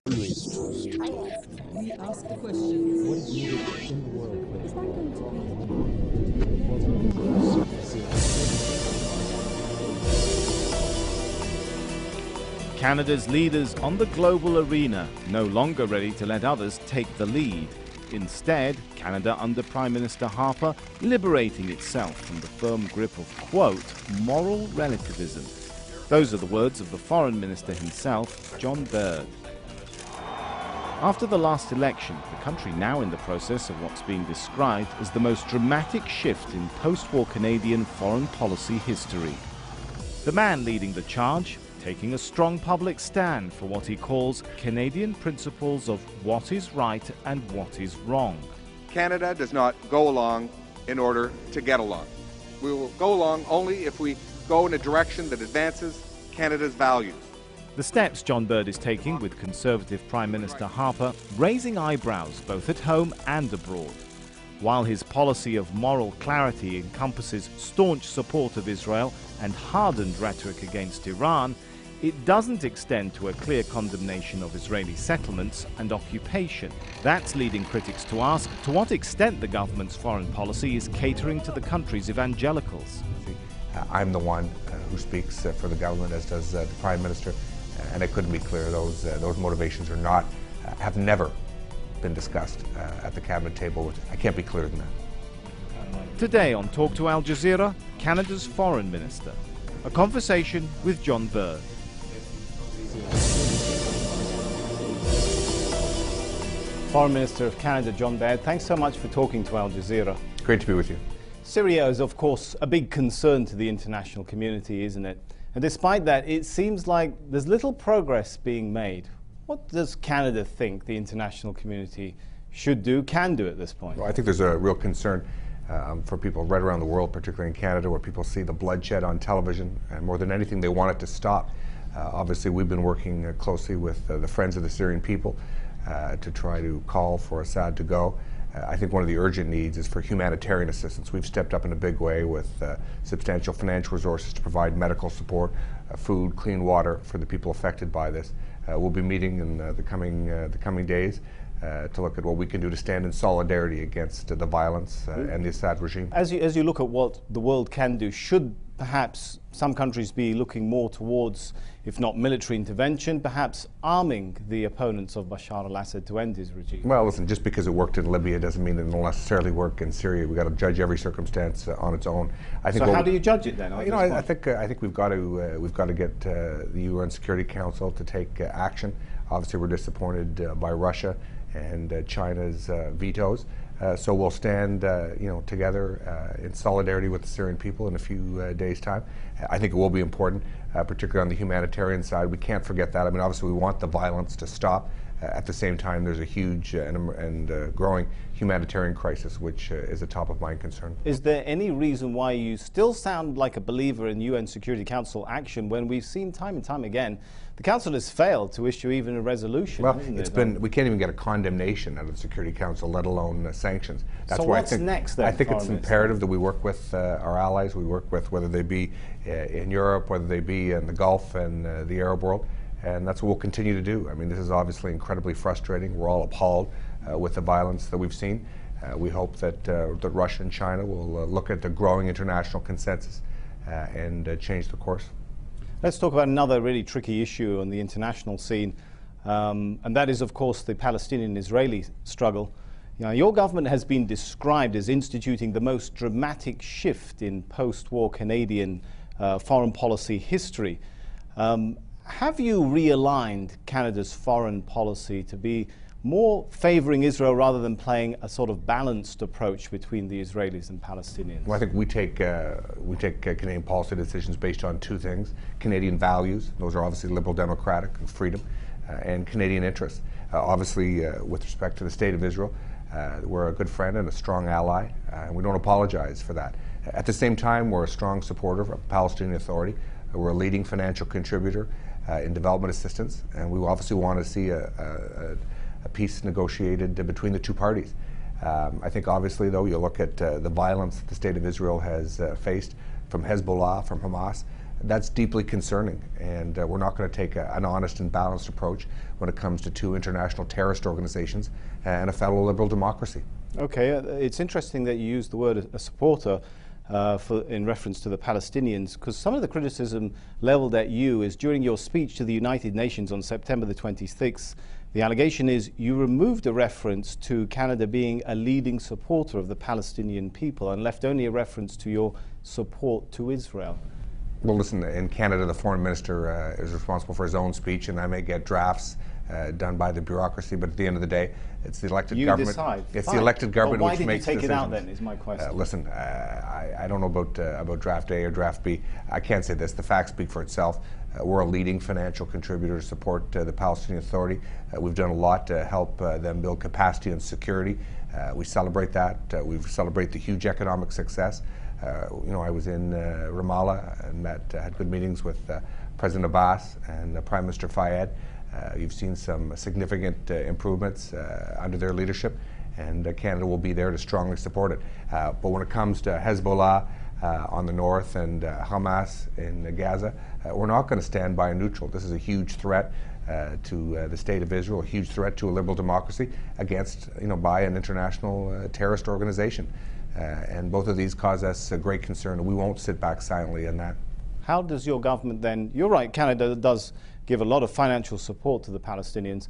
We ask the questions. What is needed in the world? Is that going to be? Canada's leaders on the global arena, no longer ready to let others take the lead. Instead, Canada under Prime Minister Harper liberating itself from the firm grip of, quote, moral relativism. Those are the words of the Foreign Minister himself, John Baird. After the last election, the country now in the process of what's being described as the most dramatic shift in post-war Canadian foreign policy history. The man leading the charge, taking a strong public stand for what he calls Canadian principles of what is right and what is wrong. Canada does not go along in order to get along. We will go along only if we go in a direction that advances Canada's values. The steps John Baird is taking with Conservative Prime Minister Harper raising eyebrows both at home and abroad. While his policy of moral clarity encompasses staunch support of Israel and hardened rhetoric against Iran, it doesn't extend to a clear condemnation of Israeli settlements and occupation. That's leading critics to ask to what extent the government's foreign policy is catering to the country's evangelicals. I'm the one who speaks for the government, as does the Prime Minister, and it couldn't be clearer. Those motivations are not, have never been discussed at the cabinet table. I can't be clearer than that. Today on Talk to Al Jazeera, Canada's Foreign Minister. A conversation with John Baird. Foreign Minister of Canada, John Baird, thanks so much for talking to Al Jazeera. Great to be with you. Syria is, of course, a big concern to the international community, isn't it? And despite that, it seems like there's little progress being made. What does Canada think the international community should do, can do at this point? Well, I think there's a real concern for people right around the world, particularly in Canada, where people see the bloodshed on television, and more than anything, they want it to stop. Obviously, we've been working closely with the Friends of the Syrian People to try to call for Assad to go. I think one of the urgent needs is for humanitarian assistance. We've stepped up in a big way with substantial financial resources to provide medical support, food, clean water for the people affected by this. We'll be meeting in the coming days to look at what we can do to stand in solidarity against the violence and the Assad regime. As you look at what the world can do, should perhaps some countries be looking more towards, if not military intervention, perhaps arming the opponents of Bashar al-Assad to end his regime? Well, listen, just because it worked in Libya doesn't mean it will necessarily work in Syria. We've got to judge every circumstance on its own. I think. So how do you judge it then? I think we've got to get the UN Security Council to take action. Obviously, we're disappointed by Russia and China's vetoes. So we'll stand, together in solidarity with the Syrian people in a few days' time. I think it will be important, particularly on the humanitarian side. We can't forget that. I mean, obviously, we want the violence to stop. At the same time, there's a huge and growing humanitarian crisis, which is a top-of-mind concern. Is there any reason why you still sound like a believer in UN Security Council action when we've seen time and time again the Council has failed to issue even a resolution? Well, we can't even get a condemnation out of the Security Council, let alone sanctions. That's so why what's next then? I think it's imperative that we work with our allies. We work with whether they be in Europe, whether they be in the Gulf and the Arab world. And that's what we'll continue to do. I mean, this is obviously incredibly frustrating. We're all appalled with the violence that we've seen. We hope that Russia and China will look at the growing international consensus and change the course. Let's talk about another really tricky issue on the international scene, and that is, of course, the Palestinian-Israeli struggle. Your government has been described as instituting the most dramatic shift in post-war Canadian foreign policy history. Have you realigned Canada's foreign policy to be more favouring Israel rather than playing a sort of balanced approach between the Israelis and Palestinians? Well, I think we take Canadian policy decisions based on two things: Canadian values, those are obviously liberal democratic, freedom, and Canadian interests. Obviously, with respect to the State of Israel, we're a good friend and a strong ally, and we don't apologize for that. At the same time, we're a strong supporter of Palestinian Authority. We're a leading financial contributor in development assistance, and we obviously want to see a peace negotiated between the two parties. I think obviously, though, you look at the violence that the State of Israel has faced from Hezbollah, from Hamas. that's deeply concerning, and we're not going to take an honest and balanced approach when it comes to two international terrorist organizations and a fellow liberal democracy. Okay, it's interesting that you used the word a supporter in reference to the Palestinians, because some of the criticism leveled at you is during your speech to the United Nations on September the 26th, the allegation is you removed a reference to Canada being a leading supporter of the Palestinian people and left only a reference to your support to Israel. Well, listen, in Canada, the foreign minister is responsible for his own speech, and I may get drafts done by the bureaucracy, but at the end of the day, it's the elected government. Decide. It's Fine. the elected government Well, which makes decisions. Why did you take it out then, is my question. Listen, I don't know about draft A or draft B. I can't say this. The facts speak for itself. We're a leading financial contributor to support the Palestinian Authority. We've done a lot to help them build capacity and security. We celebrate that. We celebrate the huge economic success. I was in Ramallah and had good meetings with President Abbas and Prime Minister Fayed. You've seen some significant improvements under their leadership, and Canada will be there to strongly support it. But when it comes to Hezbollah on the north and Hamas in Gaza, we're not going to stand by neutral. This is a huge threat to the state of Israel, a huge threat to a liberal democracy against, by an international terrorist organization. And both of these cause us a great concern, and we won't sit back silently in that. How does your government then, you're right, Canada does give a lot of financial support to the Palestinians.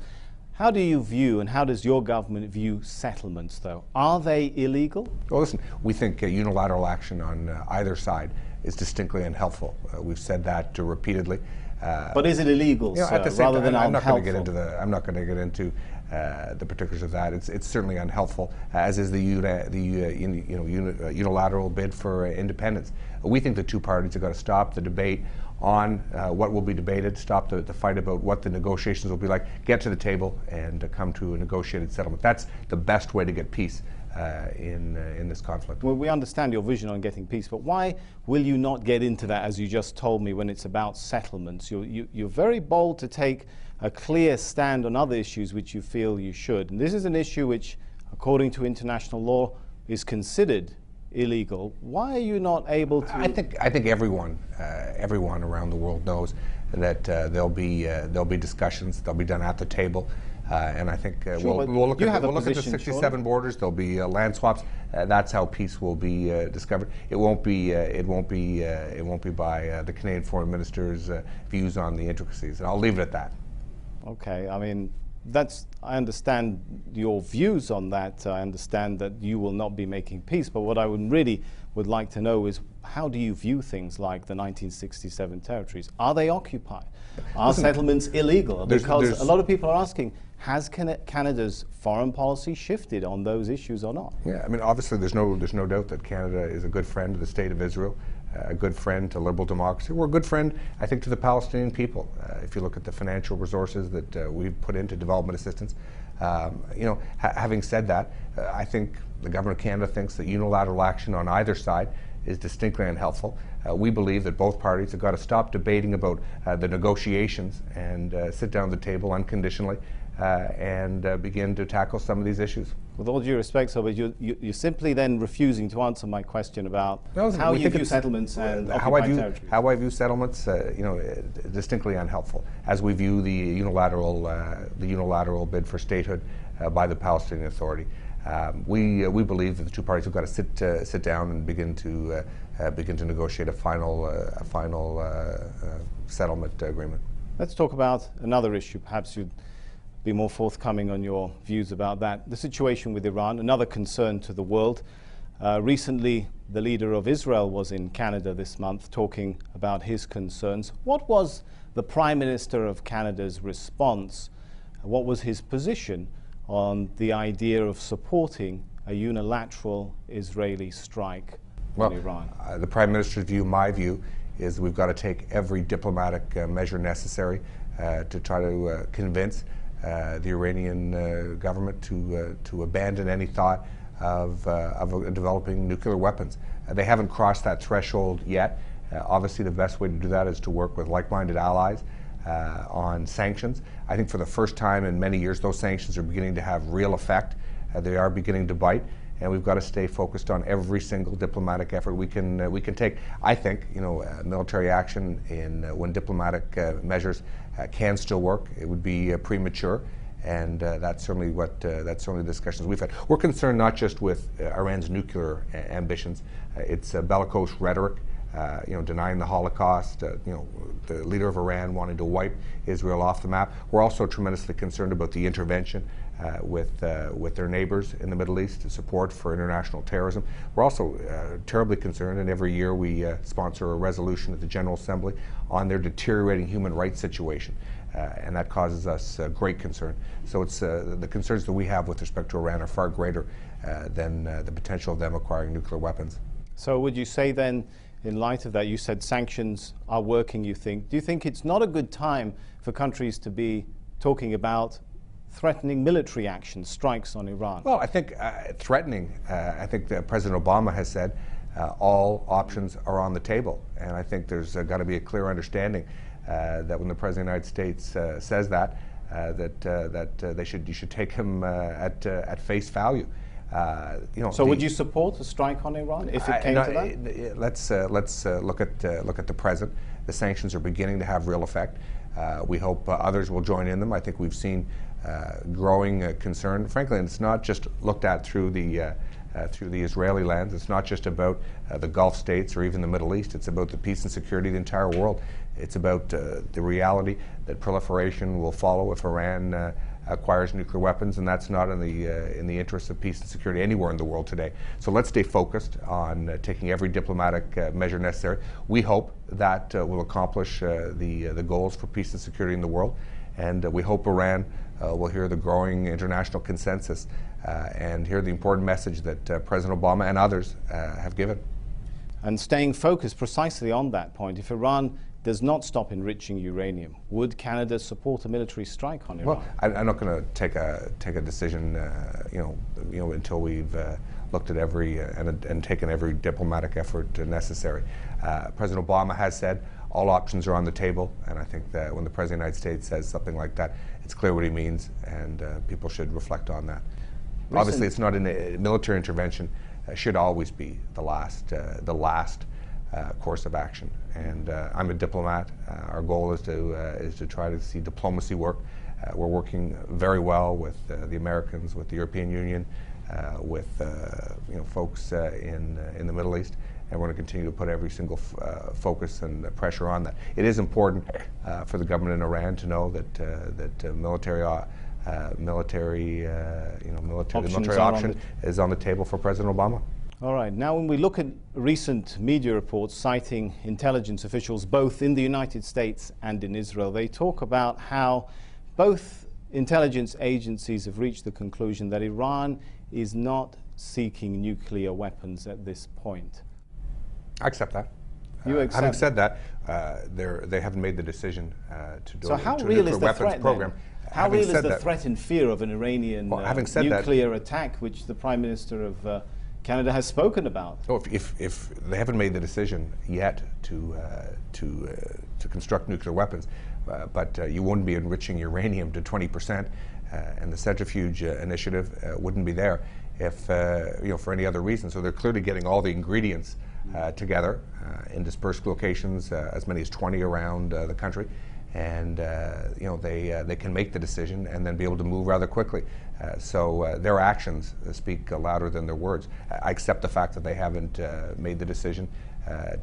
How do you view, and how does your government view settlements, though? Are they illegal? Well, listen, we think unilateral action on either side is distinctly unhelpful. We've said that repeatedly. But is it illegal, sir, at the same rather time, than I'm not going to unhelpful? get into the particulars of that. It's certainly unhelpful, as is the unilateral bid for independence. We think the two parties have got to stop the debate on what will be debated, stop the fight about what the negotiations will be like, get to the table and come to a negotiated settlement. That's the best way to get peace in this conflict. Well, we understand your vision on getting peace, but why will you not get into that, as you just told me, when it's about settlements? You're very bold to take a clear stand on other issues which you feel you should. And this is an issue which, according to international law, is considered illegal. Why are you not able to? I think everyone around the world knows that there'll be discussions. They'll be done at the table, and I think we'll look at the 67 borders. There'll be land swaps. That's how peace will be discovered. It won't be by the Canadian Foreign Minister's views on the intricacies. And I'll leave it at that. Okay, I mean, I understand your views on that. I understand that you will not be making peace, but what I would like to know is, how do you view things like the 1967 territories? Are they occupied? Are settlements illegal? Because a lot of people are asking, has Canada's foreign policy shifted on those issues or not? Yeah, I mean, obviously there's no doubt that Canada is a good friend of the state of Israel, a good friend to liberal democracy. We're a good friend, I think, to the Palestinian people. If you look at the financial resources that we've put into development assistance, having said that, I think the government of Canada thinks that unilateral action on either side is distinctly unhelpful. We believe that both parties have got to stop debating about the negotiations and sit down at the table unconditionally and begin to tackle some of these issues. With all due respect, sir, but you're simply then refusing to answer my question about how you view settlements and occupied territories. How I view settlements, distinctly unhelpful, as we view the unilateral bid for statehood by the Palestinian Authority. We believe that the two parties have got to sit down and begin to negotiate a final settlement agreement. Let's talk about another issue. Perhaps you'd be more forthcoming on your views about that. The situation with Iran, another concern to the world. Recently, the leader of Israel was in Canada this month talking about his concerns. What was the Prime Minister of Canada's response? What was his position on the idea of supporting a unilateral Israeli strike on Iran? The Prime Minister's view, my view, is we've got to take every diplomatic measure necessary to try to convince the Iranian government to abandon any thought of developing nuclear weapons. They haven't crossed that threshold yet. Obviously, the best way to do that is to work with like-minded allies on sanctions. I think for the first time in many years, those sanctions are beginning to have real effect. They are beginning to bite. and we've got to stay focused on every single diplomatic effort we can take. I think, military action when diplomatic measures can still work. It would be premature. And that's certainly the discussions we've had. We're concerned not just with Iran's nuclear ambitions. It's bellicose rhetoric, denying the Holocaust. The leader of Iran wanting to wipe Israel off the map. We're also tremendously concerned about the intervention with their neighbors in the Middle East, support for international terrorism. We're also terribly concerned, and every year we sponsor a resolution at the General Assembly on their deteriorating human rights situation. And that causes us great concern. So it's the concerns that we have with respect to Iran are far greater than the potential of them acquiring nuclear weapons. So would you say then, in light of that, you said sanctions are working, do you think it's not a good time for countries to be talking about threatening military action, strikes on Iran? Well, I think threatening, I think that President Obama has said all options are on the table. And I think there's got to be a clear understanding that when the President of the United States says that, you should take him at face value. So would you support a strike on Iran if it came to that? Let's look at the present. The sanctions are beginning to have real effect. We hope others will join in them. I think we've seen growing concern. Frankly, and it's not just looked at through the Israeli lens. It's not just about the Gulf states or even the Middle East. It's about the peace and security of the entire world. It's about the reality that proliferation will follow if Iran acquires nuclear weapons, and that's not in the interest of peace and security anywhere in the world today. So let's stay focused on taking every diplomatic measure necessary. We hope that will accomplish the goals for peace and security in the world, and we hope Iran will hear the growing international consensus and hear the important message that President Obama and others have given. And staying focused precisely on that point, if Iran does not stop enriching uranium, would Canada support a military strike on Iran? Well, I'm not going to take a decision, until we've looked at every and taken every diplomatic effort necessary. President Obama has said all options are on the table, and I think that when the President of the United States says something like that, it's clear what he means, and people should reflect on that. Obviously, it's not a military intervention. Should always be the last course of action. And I'm a diplomat. Our goal is to try to see diplomacy work. We're working very well with the Americans, with the European Union, with folks in the Middle East, and we're going to continue to put every single focus and pressure on that. It is important for the government in Iran to know that the military option is on the table for President Obama. All right. Now, when we look at recent media reports citing intelligence officials both in the United States and in Israel, they talk about how both intelligence agencies have reached the conclusion that Iran is not seeking nuclear weapons at this point. I accept that. You accept. Having said that, they haven't made the decision to do so how to real nuclear is the weapons threat, program. How real is the threat and fear of an Iranian nuclear attack, which the Prime Minister of Canada has spoken about? Oh, if they haven't made the decision yet to construct nuclear weapons, but you wouldn't be enriching uranium to 20%, and the centrifuge initiative wouldn't be there if for any other reason. So they're clearly getting all the ingredients together in dispersed locations, as many as 20 around the country, and they can make the decision and then be able to move rather quickly. So their actions speak louder than their words. I accept the fact that they haven't made the decision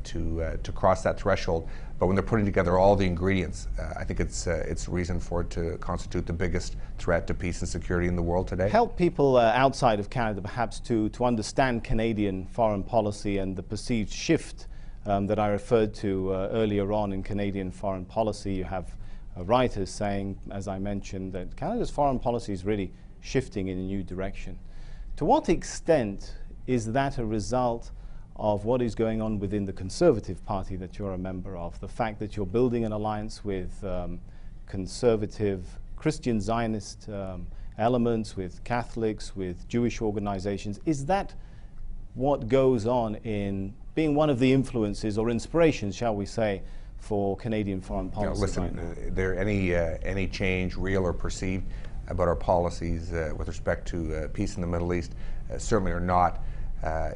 to cross that threshold, but when they're putting together all the ingredients, I think it's reason for it to constitute the biggest threat to peace and security in the world today. Help people outside of Canada perhaps to understand Canadian foreign policy and the perceived shift that I referred to earlier on in Canadian foreign policy. You have writers saying, as I mentioned, that Canada's foreign policy is really shifting in a new direction. To what extent is that a result of what is going on within the Conservative Party that you're a member of? The fact that you're building an alliance with conservative Christian Zionist elements, with Catholics, with Jewish organizations. Is that what goes on in being one of the influences or inspirations, shall we say, for Canadian foreign policy? Listen, any change, real or perceived, about our policies with respect to peace in the Middle East certainly are not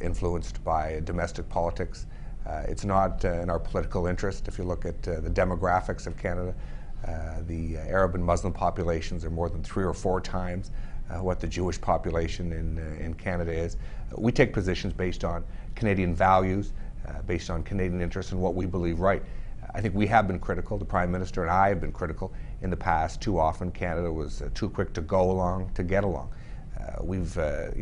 influenced by domestic politics. It's not in our political interest. If you look at the demographics of Canada, the Arab and Muslim populations are more than 3 or 4 times what the Jewish population in Canada is. We take positions based on Canadian values, based on Canadian interests and what we believe right. I think we have been critical, the Prime Minister and I have been critical in the past. Too often Canada was too quick to go along, to get along. We've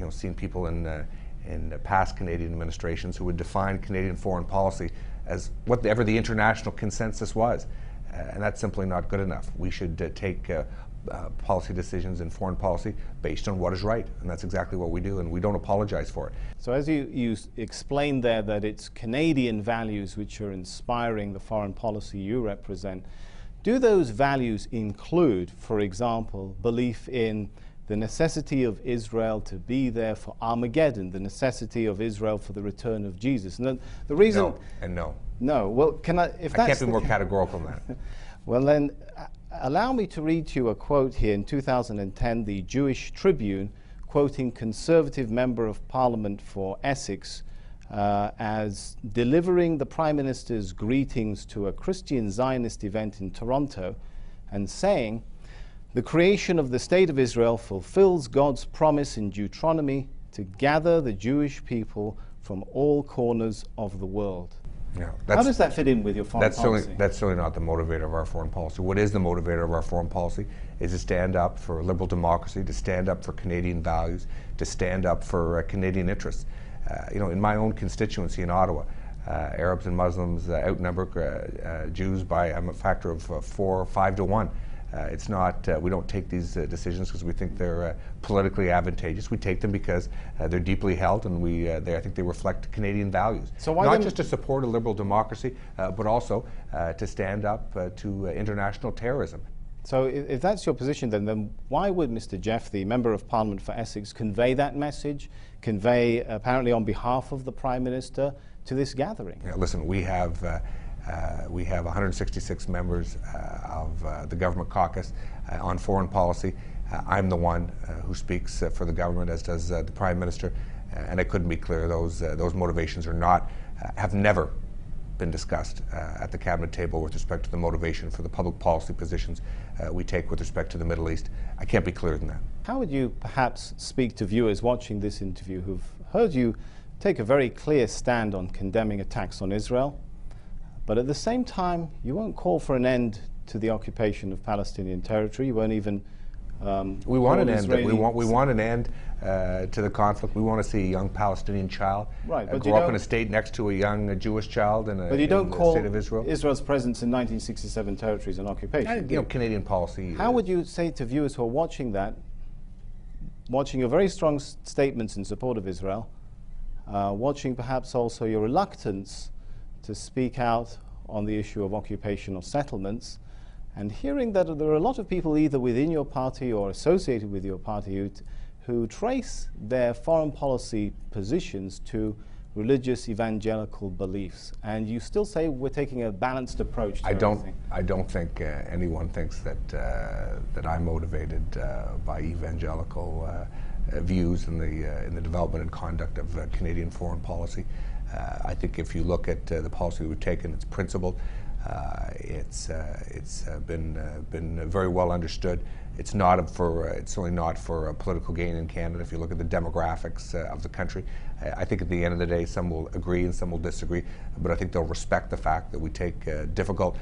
seen people in past Canadian administrations who would define Canadian foreign policy as whatever the international consensus was. And that's simply not good enough. We should take policy decisions in foreign policy based on what is right, and that's exactly what we do, and we don't apologize for it. So as you explained there that it's Canadian values which are inspiring the foreign policy you represent, do those values include, for example, belief in the necessity of Israel to be there for Armageddon, the necessity of Israel for the return of Jesus? And the reason... No, and no. No, well, can I... If I can't be more categorical than that. Well then, allow me to read to you a quote here in 2010, the Jewish Tribune, quoting Conservative Member of Parliament for Essex as delivering the Prime Minister's greetings to a Christian Zionist event in Toronto and saying, "The creation of the State of Israel fulfills God's promise in Deuteronomy to gather the Jewish people from all corners of the world." Yeah, how does that fit in with your foreign policy? That's certainly not the motivator of our foreign policy. What is the motivator of our foreign policy is to stand up for liberal democracy, to stand up for Canadian values, to stand up for Canadian interests. In my own constituency in Ottawa, Arabs and Muslims outnumber Jews by a factor of 4 or 5 to 1. It's not, we don't take these decisions because we think they're politically advantageous. We take them because they're deeply held, and I think they reflect Canadian values. So why not just to support a liberal democracy, but also to stand up to international terrorism. So if that's your position, then why would Mr. Jeff, the Member of Parliament for Essex, convey that message, convey apparently on behalf of the Prime Minister to this gathering? Yeah, listen, we have 166 members of the government caucus on foreign policy. I'm the one who speaks for the government, as does the Prime Minister, and I couldn't be clearer. Those motivations have never been discussed at the cabinet table with respect to the motivation for the public policy positions we take with respect to the Middle East. I can't be clearer than that. How would you perhaps speak to viewers watching this interview who've heard you take a very clear stand on condemning attacks on Israel, but at the same time you won't call for an end to the occupation of Palestinian territory? You won't even we want an end. We want an end to the conflict. We want to see a young Palestinian child grow up in a state next to a young Jewish child in but you don't call state of Israel. Israel's presence in 1967 territories an occupation. Canadian policy. How would you say to viewers who are watching that, watching your very strong statements in support of Israel, watching perhaps also your reluctance to speak out on the issue of occupation or settlements, and hearing that there are a lot of people either within your party or associated with your party who trace their foreign policy positions to religious evangelical beliefs, and you still say we're taking a balanced approach to everything? I don't think anyone thinks that I'm motivated by evangelical views in the development and conduct of Canadian foreign policy. I think if you look at the policy we've taken, it's principled. It's been very well understood. It's certainly not for political gain in Canada. If you look at the demographics of the country, I think at the end of the day, some will agree and some will disagree. But I think they'll respect the fact that we take difficult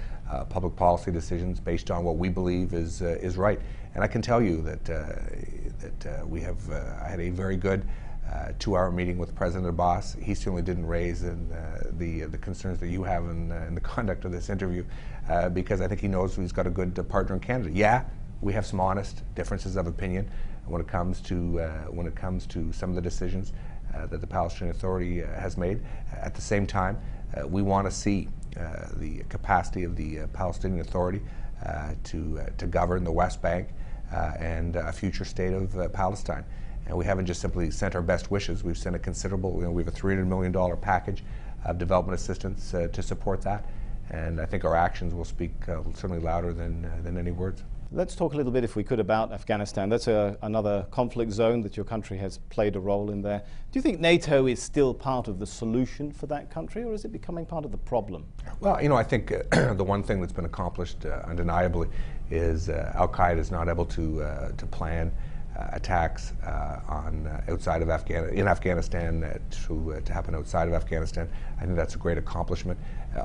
public policy decisions based on what we believe is right. And I can tell you that we have had a very good 2-hour meeting with President Abbas. He certainly didn't raise the concerns that you have in the conduct of this interview, because I think he knows he's got a good partner in Canada. Yeah, we have some honest differences of opinion when it comes to some of the decisions that the Palestinian Authority has made. At the same time, we want to see the capacity of the Palestinian Authority to govern the West Bank and a future state of Palestine. And we haven't just simply sent our best wishes. We've sent a considerable, we have a $300 million package of development assistance to support that. And I think our actions will speak certainly louder than any words. Let's talk a little bit, if we could, about Afghanistan. That's another conflict zone that your country has played a role in there. Do you think NATO is still part of the solution for that country, or is it becoming part of the problem? Well, you know, I think the one thing that's been accomplished undeniably is Al-Qaeda is not able to plan attacks outside of in Afghanistan to happen outside of Afghanistan. I think that's a great accomplishment.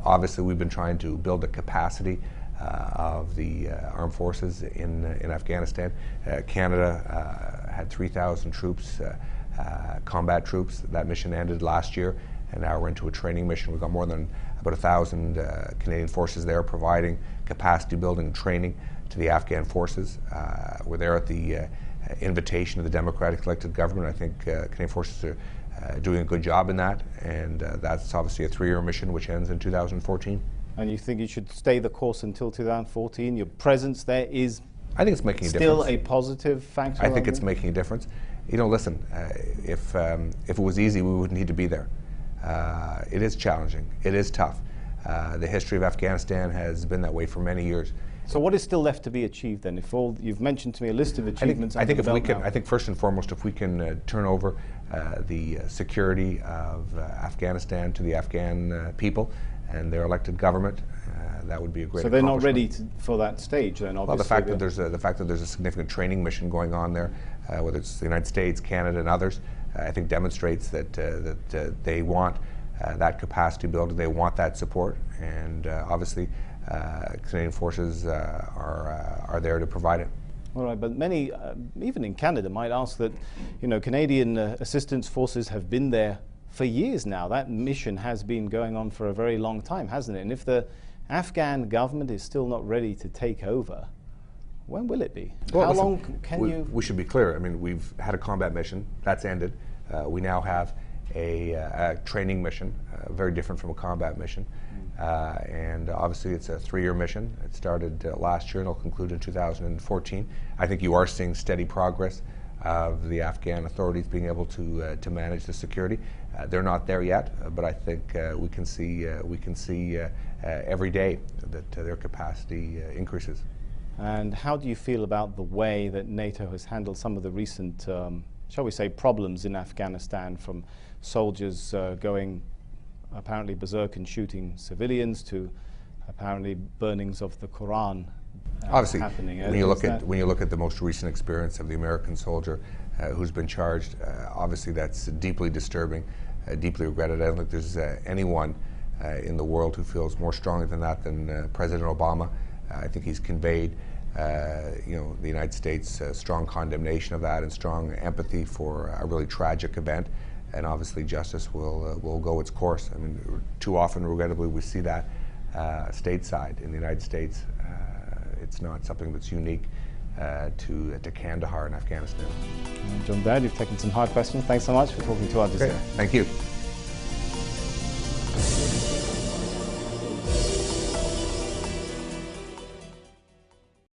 Obviously, we've been trying to build a capacity of the armed forces in Afghanistan. Canada had 3,000 troops, combat troops. That mission ended last year, and now we're into a training mission. We've got more than about 1,000 Canadian forces there providing capacity building and training to the Afghan forces. We're there at the invitation of the democratic elected government. I think Canadian forces are doing a good job in that, and that's obviously a 3-year mission which ends in 2014. And you think you should stay the course until 2014? Your presence there is, I think it's making a still difference. A positive factor? I think it's making a difference. You know, listen, if it was easy, we wouldn't need to be there. It is challenging. It is tough. The history of Afghanistan has been that way for many years. So what is still left to be achieved then? If all you've mentioned to me a list of achievements, I think if we can, I think first and foremost, if we can turn over the security of Afghanistan to the Afghan people and their elected government, that would be a great. So they're not ready for that stage, then. Obviously, well, the fact that there's a significant training mission going on there, whether it's the United States, Canada, and others, I think demonstrates that they want that capacity building. They want that support, and obviously, Canadian forces are there to provide it. All right, but many, even in Canada, might ask that, you know, Canadian assistance forces have been there for years now. That mission has been going on for a very long time, hasn't it? And if the Afghan government is still not ready to take over, when will it be? Well, How listen, long can you... We should be clear. I mean, we've had a combat mission. That's ended. We now have a training mission, very different from a combat mission. And obviously it's a 3-year mission. It started last year and it'll conclude in 2014. I think you are seeing steady progress of the Afghan authorities being able to manage the security. They're not there yet, but I think we can see every day that their capacity increases. And how do you feel about the way that NATO has handled some of the recent, shall we say, problems in Afghanistan, from soldiers going apparently berserk and shooting civilians to apparently burnings of the Quran obviously happening? When you look at the most recent experience of the American soldier who's been charged, obviously that's deeply disturbing, deeply regretted. I don't think there's anyone in the world who feels more strongly than that than President Obama. I think he's conveyed you know, the United States strong condemnation of that and strong empathy for a really tragic event. And obviously justice will go its course. I mean, too often, regrettably, we see that stateside in the United States. It's not something that's unique to Kandahar in Afghanistan. John Baird, you've taken some hard questions. Thanks so much for talking to our Jazeera. Thank you.